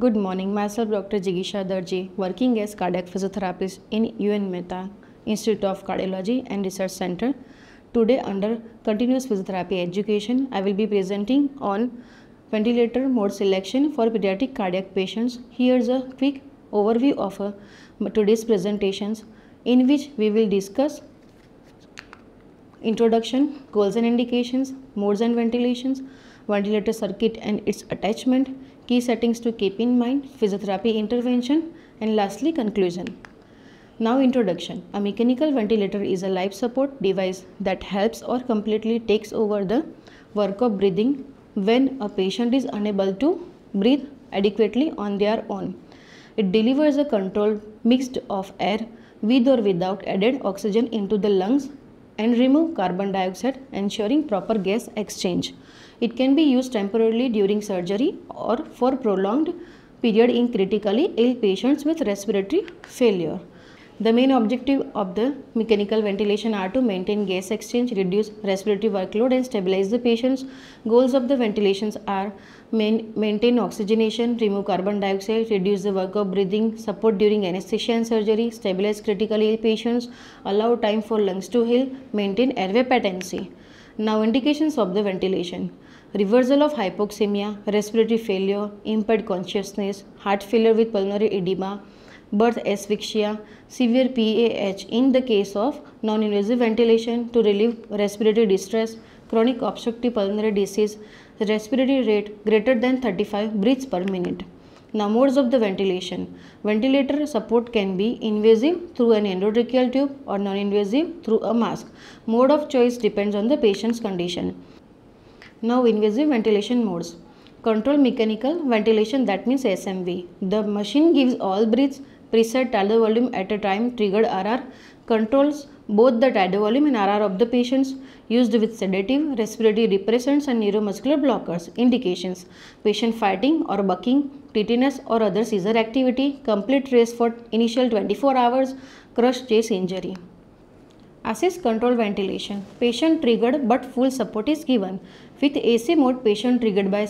Good morning. Myself Dr. Jigisha Darji, working as cardiac physiotherapist in UN Mehta Institute of Cardiology and Research Center. Today, under continuous physiotherapy education, I will be presenting on ventilator mode selection for pediatric cardiac patients. Here's a quick overview of today's presentations, in which we will discuss introduction, goals and indications, modes and ventilations, ventilator circuit and its attachment, key settings to keep in mind, physiotherapy intervention, and lastly conclusion. Now introduction. A mechanical ventilator is a life support device that helps or completely takes over the work of breathing when a patient is unable to breathe adequately on their own. It delivers a controlled mix of air with or without added oxygen into the lungs and remove carbon dioxide, ensuring proper gas exchange. It can be used temporarily during surgery or for prolonged period in critically ill patients with respiratory failure. The main objective of the mechanical ventilation are to maintain gas exchange, reduce respiratory workload and stabilize the patients. Goals of the ventilations are maintain oxygenation, remove carbon dioxide, reduce the work of breathing, support during anesthesia and surgery, stabilize critically ill patients, allow time for lungs to heal, maintain airway patency. Now indications of the ventilation: reversal of hypoxemia, respiratory failure, impaired consciousness, heart failure with pulmonary edema, birth asphyxia, severe PAH in the case of non-invasive ventilation to relieve respiratory distress, chronic obstructive pulmonary disease, respiratory rate greater than 35 breaths per minute. Now modes of the ventilation. Ventilator support can be invasive through an endotracheal tube or non-invasive through a mask. Mode of choice depends on the patient's condition. Now invasive ventilation modes. Control mechanical ventilation, that means SMV. The machine gives all breaths preset tidal volume at a time triggered RR, controls both the tidal volume and RR of the patients, used with sedative, respiratory depressants and neuromuscular blockers. Indications: patient fighting or bucking, tetanus or other seizure activity, complete rest for initial 24 hours, crushed chest injury. Assist control ventilation. Patient triggered but full support is given. With AC mode, patient triggered by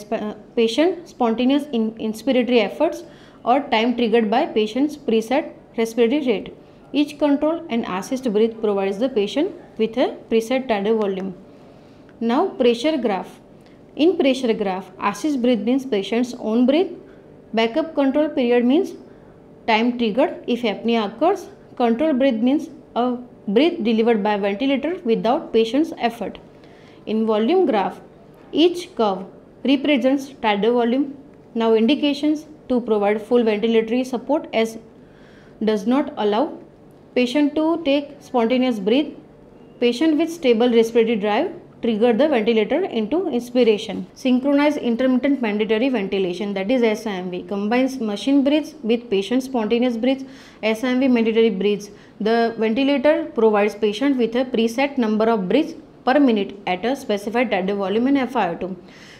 patient spontaneous inspiratory efforts or time triggered by patient's preset respiratory rate. Each control and assist breath provides the patient with a preset tidal volume. Now pressure graph. In pressure graph, assist breath means patient's own breath. Backup control period means time triggered if apnea occurs. Control breath means a breath delivered by ventilator without patient's effort. In volume graph, each curve represents tidal volume. Now indications: to provide full ventilatory support as does not allow patient to take spontaneous breath. Patient with stable respiratory drive trigger the ventilator into inspiration. Synchronized intermittent mandatory ventilation, that is SIMV, combines machine breaths with patient spontaneous breaths. SIMV mandatory breaths. The ventilator provides patient with a preset number of breaths per minute at a specified tidal volume and FiO2.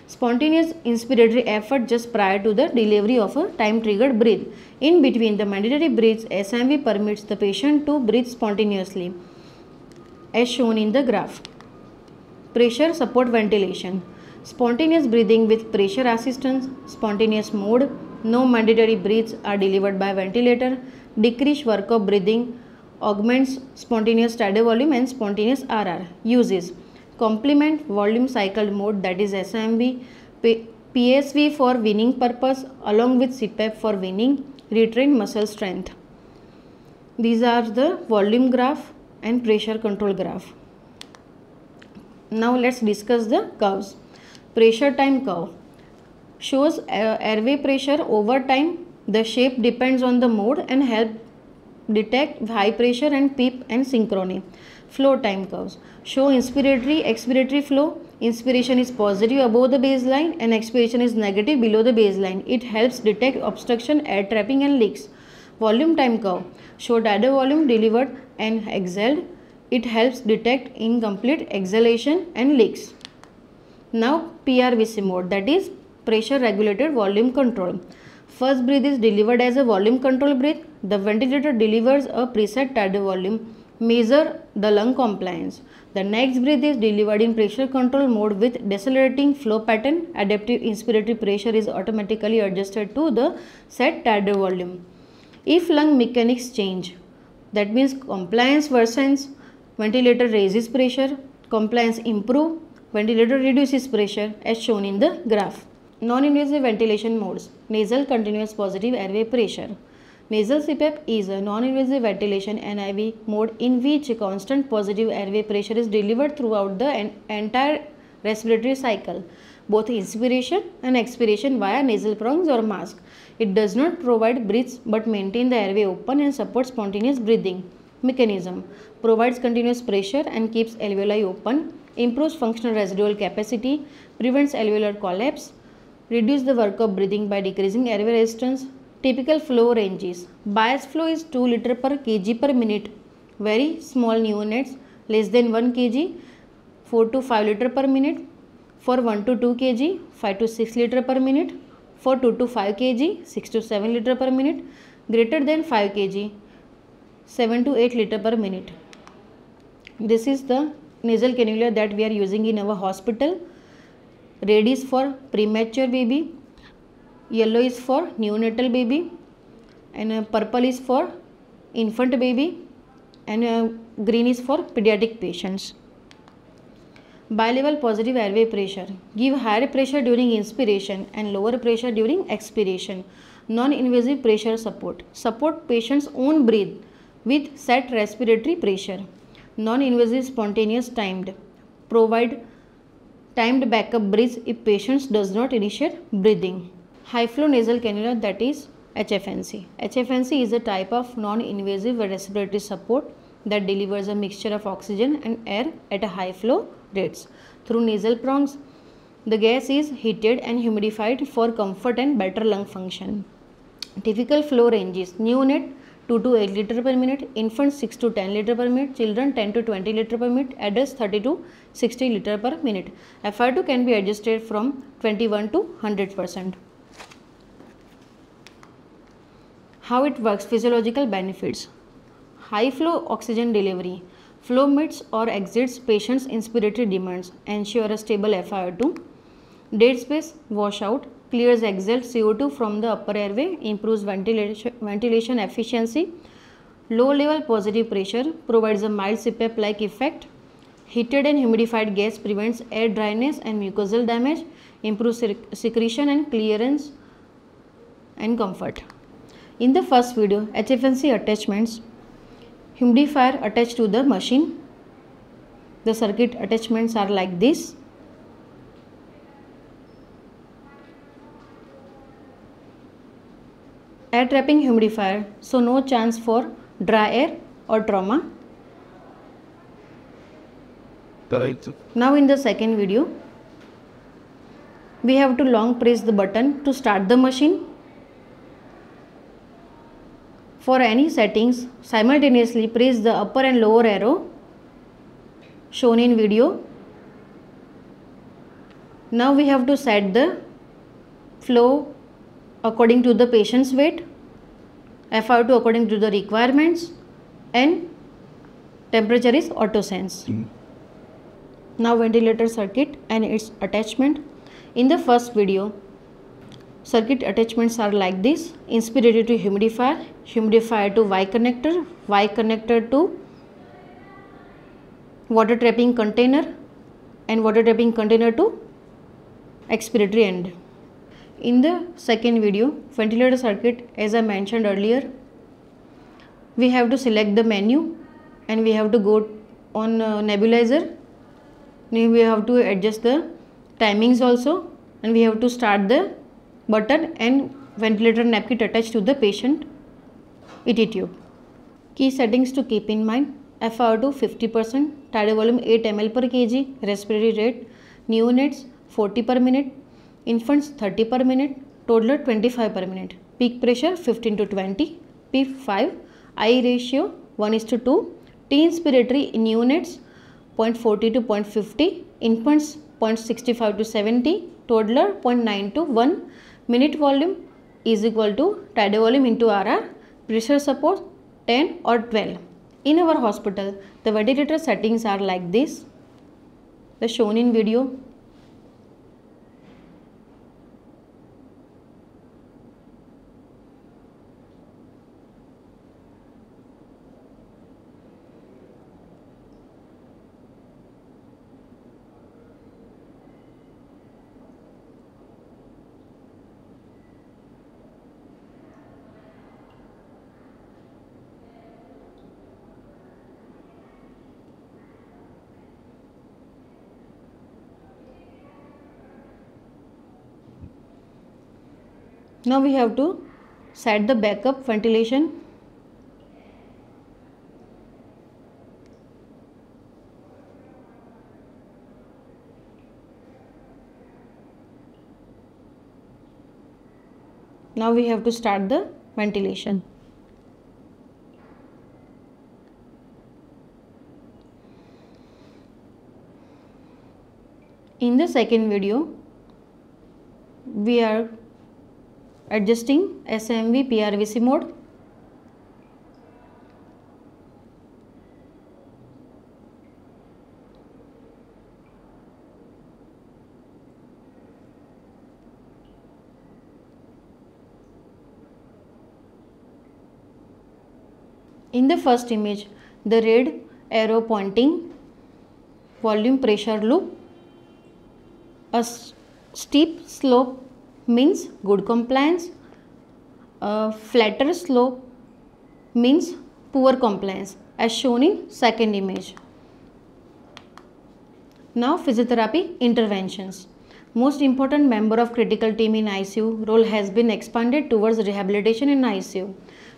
Spontaneous inspiratory effort just prior to the delivery of a time triggered breath. In between the mandatory breaths, SIMV permits the patient to breathe spontaneously, as shown in the graph. Pressure support ventilation. Spontaneous breathing with pressure assistance. Spontaneous mode. No mandatory breaths are delivered by ventilator. Decrease work of breathing. Augments spontaneous tidal volume and spontaneous RR. Uses: complement volume cycled mode, that is SIMV. PSV for weaning purpose along with CPAP for weaning. Retrain muscle strength. These are the volume graph and pressure control graph. Now let's discuss the curves. Pressure time curve shows airway pressure over time. The shape depends on the mode and help detect high pressure and PEEP and synchrony. Flow time curves show inspiratory expiratory flow. Inspiration is positive above the baseline and expiration is negative below the baseline. It helps detect obstruction, air trapping and leaks. Volume time curve show tidal volume delivered and exhaled. It helps detect incomplete exhalation and leaks. Now PRVC mode, that is pressure regulated volume control. First breath is delivered as a volume control breath. The ventilator delivers a preset tidal volume. Measure the lung compliance. The next breath is delivered in pressure control mode with decelerating flow pattern. Adaptive inspiratory pressure is automatically adjusted to the set tidal volume. If lung mechanics change, that means compliance worsens, ventilator raises pressure, compliance improve, ventilator reduces pressure as shown in the graph. Non-invasive ventilation modes. Nasal continuous positive airway pressure. Nasal CPAP is a non-invasive ventilation NIV mode in which constant positive airway pressure is delivered throughout the entire respiratory cycle, both inspiration and expiration via nasal prongs or mask. It does not provide breaths but maintain the airway open and supports spontaneous breathing. Mechanism. Provides continuous pressure and keeps alveoli open, improves functional residual capacity, prevents alveolar collapse, reduce the work of breathing by decreasing airway resistance. Typical flow ranges. Bias flow is 2 liter per kg per minute. Very small neonates less than 1 kg 4 to 5 liter per minute. For 1 to 2 kg 5 to 6 liter per minute. For 2 to 5 kg 6 to 7 liter per minute. Greater than 5 kg 7 to 8 liter per minute. This is the nasal cannula that we are using in our hospital. Red is for premature baby, yellow is for neonatal baby, and purple is for infant baby, and green is for pediatric patients. Bilevel positive airway pressure. Give higher pressure during inspiration and lower pressure during expiration. Non-invasive pressure support. Support patient's own breath with set respiratory pressure. Non-invasive spontaneous timed. Provide timed backup breaths if patient does not initiate breathing. High flow nasal cannula, that is HFNC. HFNC is a type of non-invasive respiratory support that delivers a mixture of oxygen and air at a high flow rates. Through nasal prongs, the gas is heated and humidified for comfort and better lung function. Typical flow ranges. Neonate 2 to 8 liter per minute, infants 6 to 10 liter per minute, children 10 to 20 liter per minute, adults 30 to 60 liter per minute. FR2 can be adjusted from 21 to 100%. How it works? Physiological benefits. High flow oxygen delivery. Flow meets or exceeds patient's inspiratory demands. Ensure a stable FiO2. Dead space washout. Clears exhaled CO2 from the upper airway. Improves ventilation efficiency. Low level positive pressure. Provides a mild CPAP-like effect. Heated and humidified gas prevents air dryness and mucosal damage. Improves secretion and clearance and comfort. In the first video, HFNC attachments. Humidifier attached to the machine. The circuit attachments are like this. Air trapping humidifier, so no chance for dry air or trauma. Now in the second video, we have to long press the button to start the machine. For any settings, simultaneously press the upper and lower arrow shown in video. Now we have to set the flow according to the patient's weight, FiO2 according to the requirements, and temperature is auto sense. Now ventilator circuit and its attachment. In the first video, circuit attachments are like this. Inspirator to humidifier, humidifier to Y connector to water trapping container, and water trapping container to expiratory end. In the second video, ventilator circuit, as I mentioned earlier, we have to select the menu and we have to go on nebulizer. We have to adjust the timings also, and we have to start the button and ventilator nap kit attached to the patient ET tube. Key settings to keep in mind: FiO2 50%, tidal volume 8 ml per kg, respiratory rate neonates 40 per minute, infants 30 per minute, toddler 25 per minute, peak pressure 15 to 20, P5, I ratio 1:2, T inspiratory neonates 0.40 to 0.50, infants 0.65 to 70, toddler 0.9 to 1, minute volume is equal to tidal volume into RR, pressure support 10 or 12. In our hospital, the ventilator settings are like this. the shown in video. Now we have to set the backup ventilation. Now we have to start the ventilation. In the second video, we are adjusting SMV PRVC mode. In the first image, the red arrow pointing volume pressure loop. A steep slope means good compliance. A flatter slope means poor compliance, as shown in second image. Now physiotherapy interventions. Most important member of critical team in ICU role has been expanded towards rehabilitation in ICU.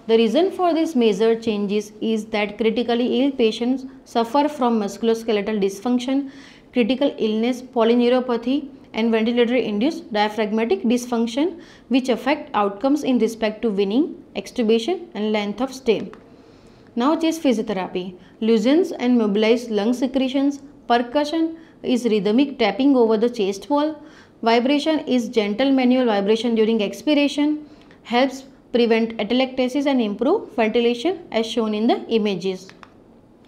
The reason for this major changes is that critically ill patients suffer from musculoskeletal dysfunction, critical illness, polyneuropathy, and ventilator-induced diaphragmatic dysfunction, which affect outcomes in respect to weaning, extubation, and length of stay. Now chest physiotherapy. Loosens and mobilize lung secretions. Percussion is rhythmic tapping over the chest wall. Vibration is gentle manual vibration during expiration. Helps prevent atelectasis and improve ventilation as shown in the images.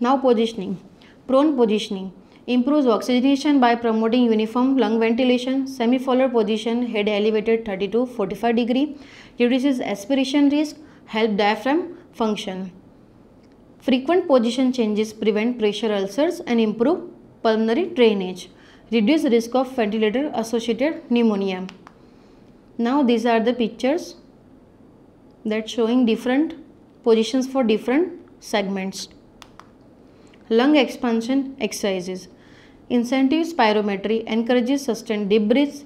Now positioning. Prone positioning improves oxygenation by promoting uniform lung ventilation. Semipolar position, head elevated 30 to 45 degree, reduces aspiration risk, help diaphragm function. Frequent position changes prevent pressure ulcers and improve pulmonary drainage, reduce risk of ventilator associated pneumonia. Now these are the pictures that showing different positions for different segments. Lung expansion exercises. Incentive spirometry encourages sustained deep breaths.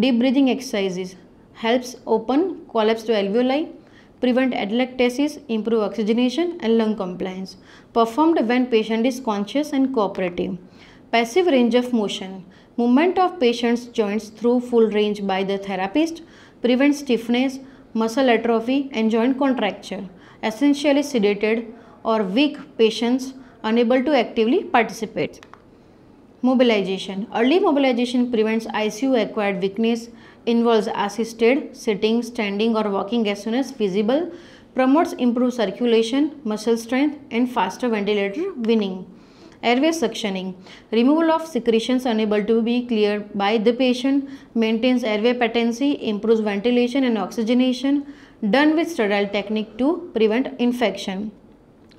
Deep breathing exercises helps open collapsed alveoli, prevent atelectasis, improve oxygenation and lung compliance. Performed when patient is conscious and cooperative. Passive range of motion. Movement of patient's joints through full range by the therapist prevents stiffness, muscle atrophy and joint contracture. Essentially sedated or weak patients unable to actively participate. Mobilization. Early mobilization prevents ICU acquired weakness, involves assisted sitting, standing or walking as soon as feasible, promotes improved circulation, muscle strength and faster ventilator weaning. Airway suctioning. Removal of secretions unable to be cleared by the patient, maintains airway patency, improves ventilation and oxygenation, done with sterile technique to prevent infection.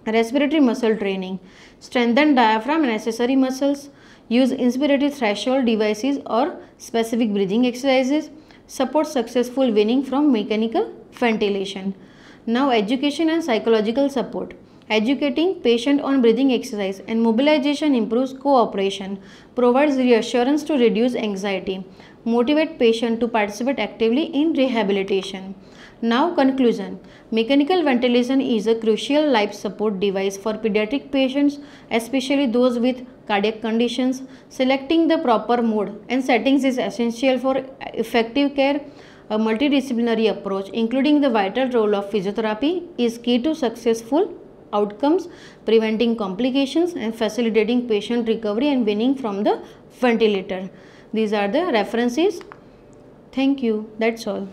Respiratory muscle training. Strengthen diaphragm and accessory muscles. Use inspiratory threshold devices or specific breathing exercises. Support successful weaning from mechanical ventilation. Now education and psychological support. Educating patient on breathing exercise and mobilization improves cooperation, provides reassurance to reduce anxiety, motivate patient to participate actively in rehabilitation. Now conclusion. Mechanical ventilation is a crucial life support device for pediatric patients, especially those with cardiac conditions. Selecting the proper mode and settings is essential for effective care. A multidisciplinary approach, including the vital role of physiotherapy, is key to successful outcomes, preventing complications and facilitating patient recovery and weaning from the ventilator. These are the references. Thank you. That's all.